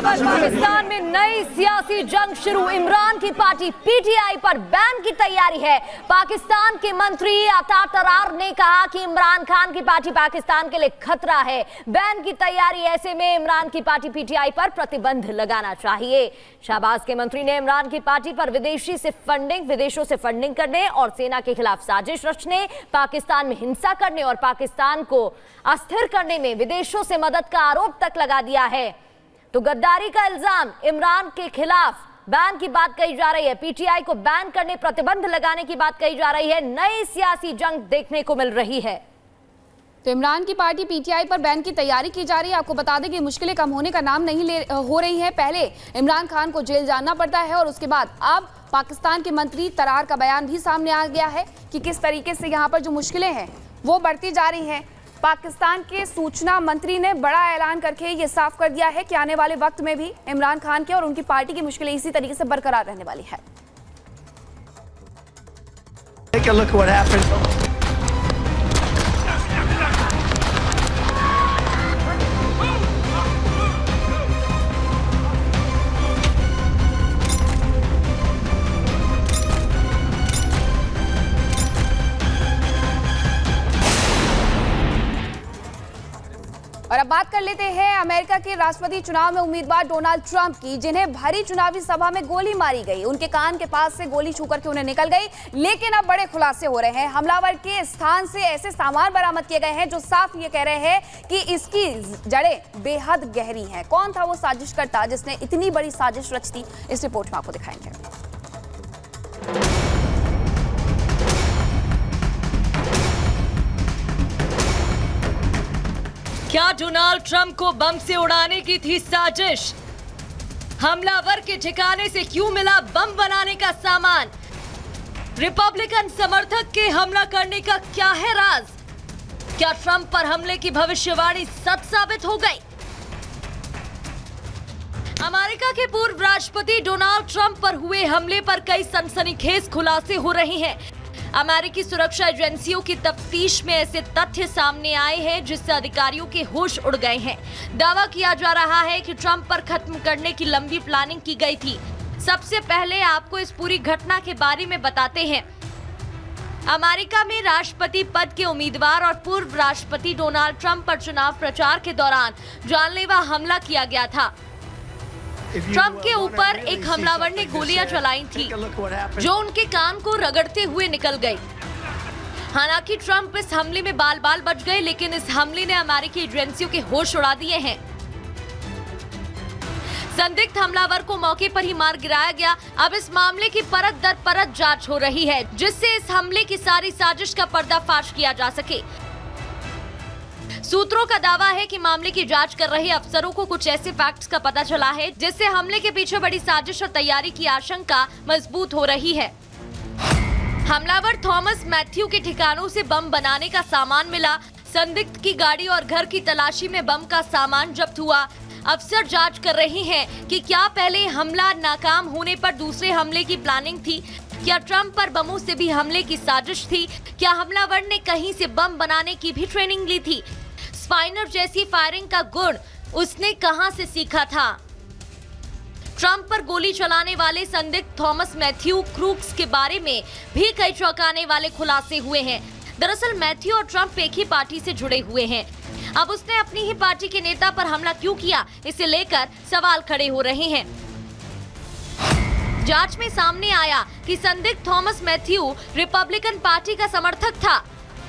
पाकिस्तान में नई सियासी जंग शुरू। इमरान की पार्टी पीटीआई पर बैन की तैयारी है। पाकिस्तान के मंत्री अता तरार ने कहा कि इमरान खान की पार्टी पाकिस्तान के लिए खतरा है। बैन की तैयारी, ऐसे में इमरान की पार्टी पीटीआई पर प्रतिबंध लगाना चाहिए। शहबाज के मंत्री ने इमरान की पार्टी पर विदेशों से फंडिंग करने और सेना के खिलाफ साजिश रचने, पाकिस्तान में हिंसा करने और पाकिस्तान को अस्थिर करने में विदेशों से मदद का आरोप तक लगा दिया है। तो गद्दारी का इल्जाम इमरान के खिलाफ बैन की बात कही जा रही है। पीटीआई को बैन करने, प्रतिबंध लगाने की बात कही जा रही है। नई सियासी जंग देखने को मिल रही है। तो इमरान की पार्टी पीटीआई पर बैन की तैयारी की जा रही है। आपको बता दें कि मुश्किलें कम होने का नाम नहीं हो रही है। पहले इमरान खान को जेल जाना पड़ता है और उसके बाद अब पाकिस्तान के मंत्री तरार का बयान भी सामने आ गया है कि किस तरीके से यहाँ पर जो मुश्किलें हैं वो बढ़ती जा रही हैं। पाकिस्तान के सूचना मंत्री ने बड़ा ऐलान करके ये साफ कर दिया है कि आने वाले वक्त में भी इमरान खान के और उनकी पार्टी की मुश्किलें इसी तरीके से बरकरार रहने वाली है। Take a look at what happened. और अब बात कर लेते हैं अमेरिका के राष्ट्रपति चुनाव में उम्मीदवार डोनाल्ड ट्रंप की, जिन्हें भरी चुनावी सभा में गोली मारी गई। उनके कान के पास से गोली छू करके उन्हें निकल गई। लेकिन अब बड़े खुलासे हो रहे हैं। हमलावर के स्थान से ऐसे सामान बरामद किए गए हैं जो साफ ये कह रहे हैं कि इसकी जड़ें बेहद गहरी हैं। कौन था वो साजिशकर्ता जिसने इतनी बड़ी साजिश रच दी, इस रिपोर्ट में आपको दिखाएंगे। क्या डोनाल्ड ट्रंप को बम से उड़ाने की थी साजिश? हमलावर के ठिकाने से क्यों मिला बम बनाने का सामान? रिपब्लिकन समर्थक के हमला करने का क्या है राज? क्या ट्रंप पर हमले की भविष्यवाणी सच साबित हो गई? अमेरिका के पूर्व राष्ट्रपति डोनाल्ड ट्रंप पर हुए हमले पर कई सनसनीखेज खुलासे हो रहे हैं। अमेरिकी सुरक्षा एजेंसियों की तफ्तीश में ऐसे तथ्य सामने आए हैं जिससे अधिकारियों के होश उड़ गए हैं। दावा किया जा रहा है कि ट्रंप पर खत्म करने की लंबी प्लानिंग की गई थी। सबसे पहले आपको इस पूरी घटना के बारे में बताते हैं। अमेरिका में राष्ट्रपति पद के उम्मीदवार और पूर्व राष्ट्रपति डोनाल्ड ट्रंप पर चुनाव प्रचार के दौरान जानलेवा हमला किया गया था। ट्रंप के ऊपर एक हमलावर ने गोलियां चलाई थी जो उनके कान को रगड़ते हुए निकल गई। हालांकि ट्रंप इस हमले में बाल बाल बच गए, लेकिन इस हमले ने अमेरिकी एजेंसियों के होश उड़ा दिए हैं। संदिग्ध हमलावर को मौके पर ही मार गिराया गया। अब इस मामले की परत दर परत जांच हो रही है जिससे इस हमले की सारी साजिश का पर्दाफाश किया जा सके। सूत्रों का दावा है कि मामले की जांच कर रहे अफसरों को कुछ ऐसे फैक्ट्स का पता चला है जिससे हमले के पीछे बड़ी साजिश और तैयारी की आशंका मजबूत हो रही है। हमलावर थॉमस मैथ्यू के ठिकानों से बम बनाने का सामान मिला। संदिग्ध की गाड़ी और घर की तलाशी में बम का सामान जब्त हुआ। अफसर जांच कर रहे हैं कि क्या पहले हमला नाकाम होने पर दूसरे हमले की प्लानिंग थी, क्या ट्रंप पर बमों से भी हमले की साजिश थी, क्या हमलावर ने कहीं से बम बनाने की भी ट्रेनिंग ली थी, स्पाइनर जैसी फायरिंग का गुण उसने कहां से सीखा था। ट्रंप पर गोली चलाने वाले संदिग्ध थॉमस मैथ्यू क्रूक्स के बारे में भी कई चौंकाने वाले खुलासे हुए हैं। दरअसल मैथ्यू और ट्रंप एक ही पार्टी से जुड़े हुए हैं। अब उसने अपनी ही पार्टी के नेता पर हमला क्यों किया, इसे लेकर सवाल खड़े हो रहे हैं। जांच में सामने आया कि संदिग्ध थॉमस मैथ्यू रिपब्लिकन पार्टी का समर्थक था।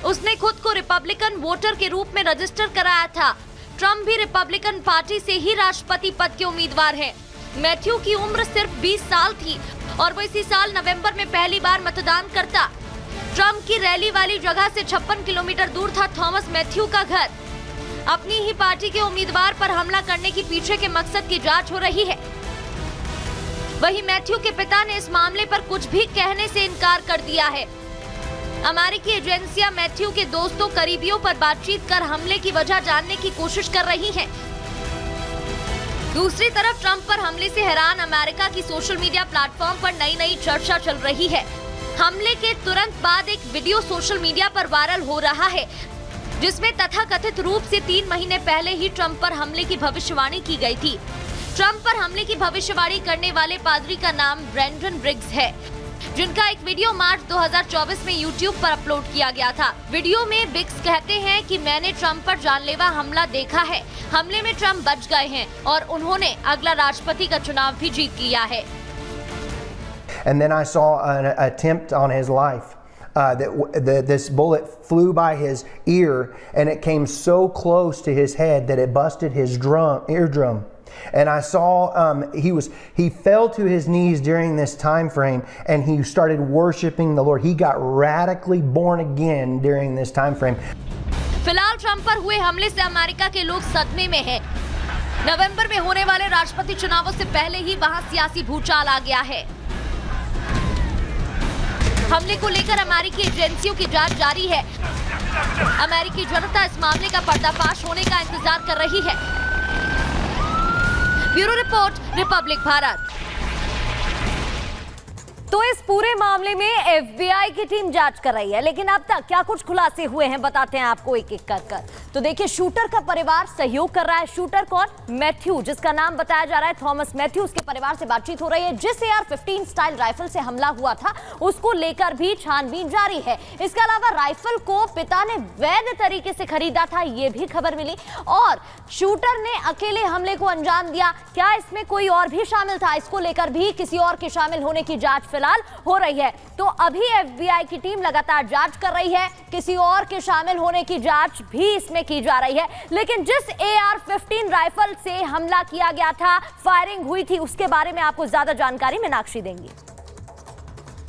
उसने खुद को रिपब्लिकन वोटर के रूप में रजिस्टर कराया था। ट्रंप भी रिपब्लिकन पार्टी से ही राष्ट्रपति पद के उम्मीदवार हैं। मैथ्यू की उम्र सिर्फ 20 साल थी और वो इसी साल नवंबर में पहली बार मतदान करता। ट्रंप की रैली वाली जगह से 56 किलोमीटर दूर था थॉमस मैथ्यू का घर। अपनी ही पार्टी के उम्मीदवार पर हमला करने की पीछे के मकसद की जांच हो रही है। वहीं मैथ्यू के पिता ने इस मामले पर कुछ भी कहने से इनकार कर दिया है। अमेरिकी एजेंसियां मैथ्यू के दोस्तों करीबियों पर बातचीत कर हमले की वजह जानने की कोशिश कर रही हैं। दूसरी तरफ ट्रंप पर हमले से हैरान अमेरिका की सोशल मीडिया प्लेटफॉर्म पर नई चर्चा चल रही है। हमले के तुरंत बाद एक वीडियो सोशल मीडिया पर वायरल हो रहा है जिसमें तथाकथित रूप से 3 महीने पहले ही ट्रंप पर हमले की भविष्यवाणी की गई थी। ट्रंप पर हमले की भविष्यवाणी करने वाले पादरी का नाम ब्रेंडन ब्रिग्स है, जिनका एक वीडियो मार्च 2024 में YouTube पर अपलोड किया गया था। वीडियो में ब्रिग्स कहते हैं कि मैंने ट्रंप पर जानलेवा हमला देखा है। हमले में ट्रंप बच गए हैं और उन्होंने अगला राष्ट्रपति का चुनाव भी जीत लिया है। And then I saw an attempt on his life. This bullet flew by his ear and it came so close to his head that it busted his eardrum. And I saw he fell to his knees during this time frame and he started worshiping the Lord. He got radically born again during this time frame. फिलहाल Trump पर हुए हमले से America के लोग सदमे में हैं। नवंबर में होने वाले राष्ट्रपति चुनावों से पहले ही वहां सियासी भूचाल आ गया है। हमले को लेकर अमेरिकी एजेंसियों की जांच जारी है। अमेरिकी जनता इस मामले का पर्दाफाश होने का इंतजार कर रही है। Bureau report, Republic Bharat. तो इस पूरे मामले में FBI की टीम जांच कर रही है, लेकिन अब तक क्या कुछ खुलासे हुए हैं बताते हैं आपको एक एक कर। तो देखिए, शूटर का परिवार सहयोग कर रहा है। शूटर कौन? मैथ्यू, जिसका नाम बताया जा रहा है थॉमस मैथ्यू। उसके परिवार से बातचीत हो रही है। जिस AR-15 स्टाइल राइफल से हमला हुआ था उसको लेकर भी छानबीन जारी है। इसके अलावा राइफल को पिता ने वैध तरीके से खरीदा था, ये भी खबर मिली। और शूटर ने अकेले हमले को अंजाम दिया, क्या इसमें कोई और भी शामिल था? इसको लेकर भी किसी और के शामिल होने की जांच फिलहाल हो रही है। तो अभी FBI की टीम लगातार जांच कर रही है, किसी और के शामिल होने की जांच भी इसमें की जा रही है। लेकिन जिस AR-15 राइफल से हमला किया गया था, फायरिंग हुई थी, उसके बारे में आपको ज्यादा जानकारी मीनाक्षी देंगी।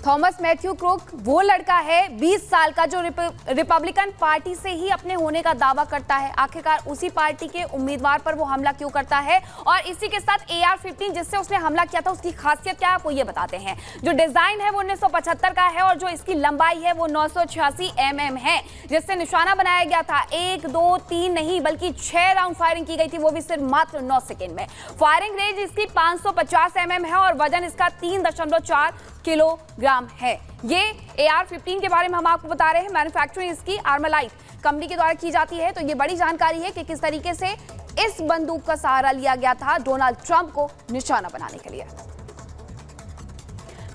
थॉमस मैथ्यू क्रूक वो लड़का है 20 साल का जो रिपब्लिकन पार्टी से ही अपने होने का दावा करता है। आखिरकार उसी पार्टी के उम्मीदवार पर वो हमला क्यों करता है और इसी के साथ AR-15 जिससे उसने हमला किया था उसकी खासियत क्या है, आपको ये बताते हैं। जो डिजाइन है वो 1975 का है और जो इसकी लंबाई है वो 986 mm है, जिससे निशाना बनाया गया था। 1, 2, 3 नहीं बल्कि 6 राउंड फायरिंग की गई थी, वो भी सिर्फ मात्र 9 सेकेंड में। फायरिंग रेंज इसकी 550 mm है और वजन इसका 3.4 किलोग्राम है। ये AR-15 के बारे में हम आपको बता रहे हैं। मैन्युफैक्चरिंग इसकी आर्मलाइट कंपनी के द्वारा की जाती है। तो ये बड़ी जानकारी है कि किस तरीके से इस बंदूक का सहारा लिया गया था डोनाल्ड ट्रंप को निशाना बनाने के लिए।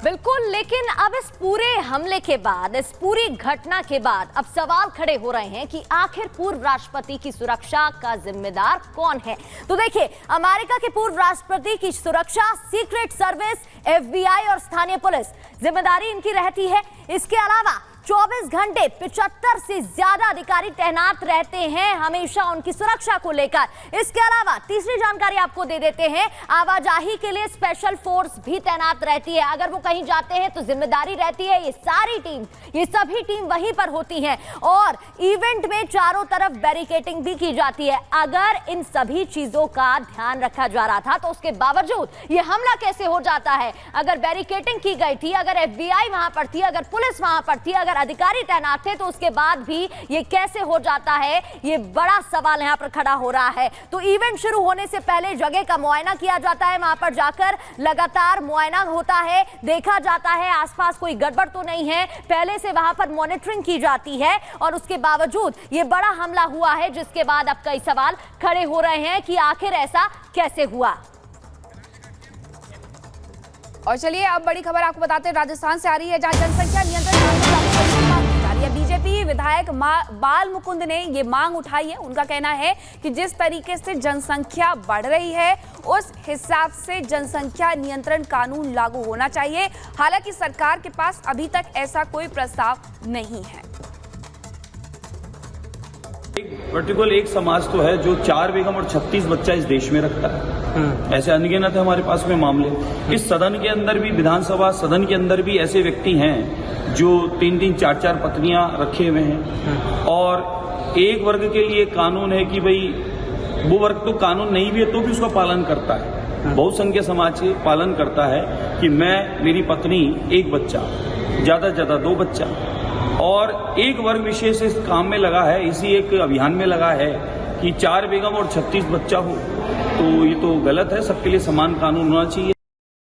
बिल्कुल, लेकिन अब इस पूरे हमले के बाद, इस पूरी घटना के बाद अब सवाल खड़े हो रहे हैं कि आखिर पूर्व राष्ट्रपति की सुरक्षा का जिम्मेदार कौन है। तो देखिए, अमेरिका के पूर्व राष्ट्रपति की सुरक्षा सीक्रेट सर्विस, FBI और स्थानीय पुलिस, जिम्मेदारी इनकी रहती है। इसके अलावा 24 घंटे 75 से ज्यादा अधिकारी तैनात रहते हैं हमेशा उनकी सुरक्षा को लेकर। इसके अलावा तीसरी जानकारी आपको दे देते हैं, आवाजाही के लिए स्पेशल फोर्स भी तैनात रहती है। अगर वो कहीं जाते हैं तो जिम्मेदारी रहती है ये सारी टीम, ये सभी टीम वहीं पर होती हैं। और इवेंट में चारों तरफ बैरिकेडिंग भी की जाती है। अगर इन सभी चीजों का ध्यान रखा जा रहा था तो उसके बावजूद ये हमला कैसे हो जाता है? अगर बैरिकेडिंग की गई थी, अगर FBI वहां पर थी, अगर पुलिस वहां पर थी, अगर अधिकारी तैनात थे, तो उसके बाद भी ये कैसे हो जाता है? ये बड़ा सवाल यहां पर खड़ा हो रहा है। तो इवेंट शुरू होने से पहले जगह का मुआयना किया जाता है, वहां पर जाकर लगातार मुआयना होता है, देखा जाता है आसपास कोई गड़बड़ तो नहीं है, पहले से वहां पर मॉनिटरिंग की जाती है। और उसके बावजूद ये बड़ा हमला हुआ है, जिसके बाद अब कई सवाल खड़े हो रहे हैं कि आखिर ऐसा कैसे हुआ। और चलिए अब बड़ी खबर आपको बताते हैं, राजस्थान से आ रही है, जहां जनसंख्या नियंत्रण बीजेपी विधायक बाल मुकुंद ने ये मांग उठाई है। उनका कहना है कि जिस तरीके से जनसंख्या बढ़ रही है उस हिसाब से जनसंख्या नियंत्रण कानून लागू होना चाहिए। हालांकि सरकार के पास अभी तक ऐसा कोई प्रस्ताव नहीं है। पर्टिकुलर एक समाज तो है जो 4 बेगम और 36 बच्चा इस देश में रखता है। ऐसे अनगिनत है हमारे पास में मामले। इस सदन के अंदर भी, विधानसभा सदन के अंदर भी ऐसे व्यक्ति हैं जो 3-3, 4-4 पत्नियां रखे हुए हैं। और एक वर्ग के लिए कानून है कि भाई वो वर्ग तो कानून नहीं भी है तो भी उसका पालन करता है। बहुसंख्यक समाज से पालन करता है कि मैं, मेरी पत्नी, एक बच्चा, ज्यादा से ज्यादा 2 बच्चा। और एक वर्ग विशेष इस काम में लगा है, इसी एक अभियान में लगा है कि 4 बेगम और 36 बच्चा हो। तो ये तो गलत है, सबके लिए समान कानून होना चाहिए।